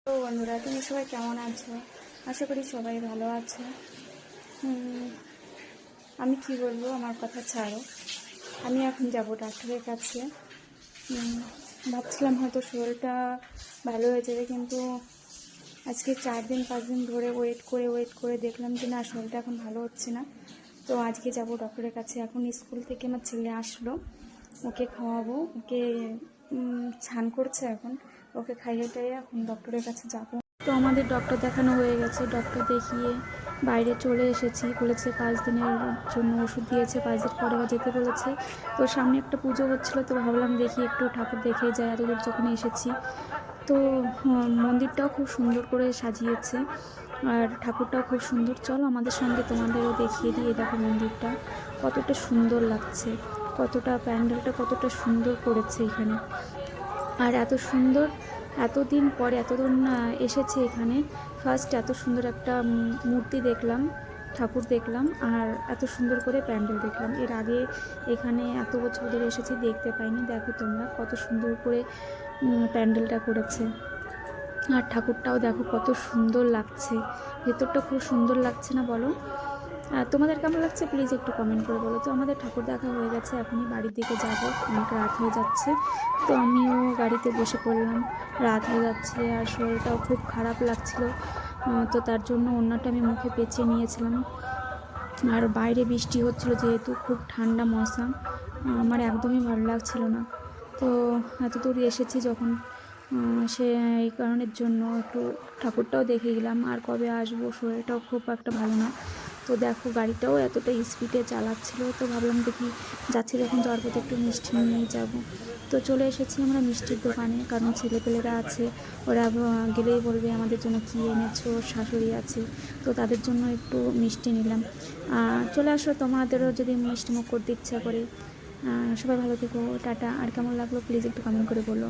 তো বন্ধুরা, তুমি সবাই কেমন আছো? আশা করি সবাই ভালো আছো। আমি কি বলবো, আমার কথা ছাড়ো। আমি এখন যাব ডাক্তারের কাছে। ভাবছিলাম হয়তো শরীরটা ভালো হয়ে যাবে, কিন্তু আজকে 4 দিন 5 দিন ধরে ওয়েট করে দেখলাম যে না, শরীরটা এখন ভালো হচ্ছে না। তো আজকে যাব ডক্টরের কাছে। এখন স্কুল থেকে আমার ছেলে আসলো, ওকে খাওয়াবো। ওকে স্নান করছে এখন, ওকে খাইয়ে টাইয়ে এখন ডক্টরের কাছে যাব। তো আমাদের ডক্টর দেখানো হয়ে গেছে। ডক্টর দেখিয়ে বাইরে চলে এসেছি। বলেছে 5 দিনের জন্য ওষুধ দিয়েছে, 5 দিন পরে আবার যেতে বলেছে। তো সামনে একটা পুজো হচ্ছিলো, তো ভাবলাম দেখি একটু ঠাকুর দেখে যাই, এতদূর যখন এসেছি। তো মন্দিরটাও খুব সুন্দর করে সাজিয়েছে, আর ঠাকুরটাও খুব সুন্দর। চলো আমাদের সঙ্গে তোমাদেরও দেখিয়ে দিই। দেখো মন্দিরটা কতটা সুন্দর লাগছে, কতটা প্যান্ডেলটা কতটা সুন্দর করেছে এখানে। আর এত সুন্দর, এতদিন পরে এতদিন এসেছে এখানে, ফার্স্ট এত সুন্দর একটা মূর্তি দেখলাম, ঠাকুর দেখলাম, আর এত সুন্দর করে প্যান্ডেল দেখলাম। এর আগে এখানে এত বছর ধরে এসেছি, দেখতে পাইনি। দেখো তোমরা কত সুন্দর করে প্যান্ডেলটা করেছে। আর ঠাকুরটাও দেখো কত সুন্দর লাগছে, ভেতরটা খুব সুন্দর লাগছে না বলো? তোমাদের কেমন লাগছে প্লিজ একটু কমেন্ট করে বলো। তো আমাদের ঠাকুর দেখা হয়ে গেছে, এখনই বাড়ির দিকে যাব, অনেক রাত হয়ে যাচ্ছে। তো আমিও গাড়িতে বসে পড়লাম, রাত হয়ে যাচ্ছে আর শরীরটাও খুব খারাপ লাগছিল। তো তার জন্য ওড়নাটা আমি মুখে পেঁচিয়ে নিয়েছিলাম। আর বাইরে বৃষ্টি হচ্ছিল, যেহেতু খুব ঠান্ডা মৌসুম, আমার একদমই ভালো লাগছিল না। তো এত দূর এসেছি যখন, সে এই কারণের জন্য একটু ঠাকুরটাও দেখে গেলাম। আর কবে আসবো, শরীরটাও খুব একটা ভালো না। তো দেখো গাড়িটাও এতটা স্পিডে চালাচ্ছিল, তো ভাবলাম দেখি যাচ্ছি যখন, যাওয়ার পথে একটু মিষ্টি নিয়েই যাব। তো চলে এসেছি আমরা মিষ্টির দোকানে, কারণ ছেলেপেলেরা আছে, ওরা গেলেই বলবে আমাদের জন্য কী এনেছো, শাশুড়ি আছে, তো তাদের জন্য একটু মিষ্টি নিলাম। চলে আসো, তোমাদেরও যদি মিষ্টি মুখ করতে ইচ্ছা করে। সবাই ভালো থেকো, টাটা। আর কেমন লাগলো প্লিজ একটু কমেন্ট করে বলো।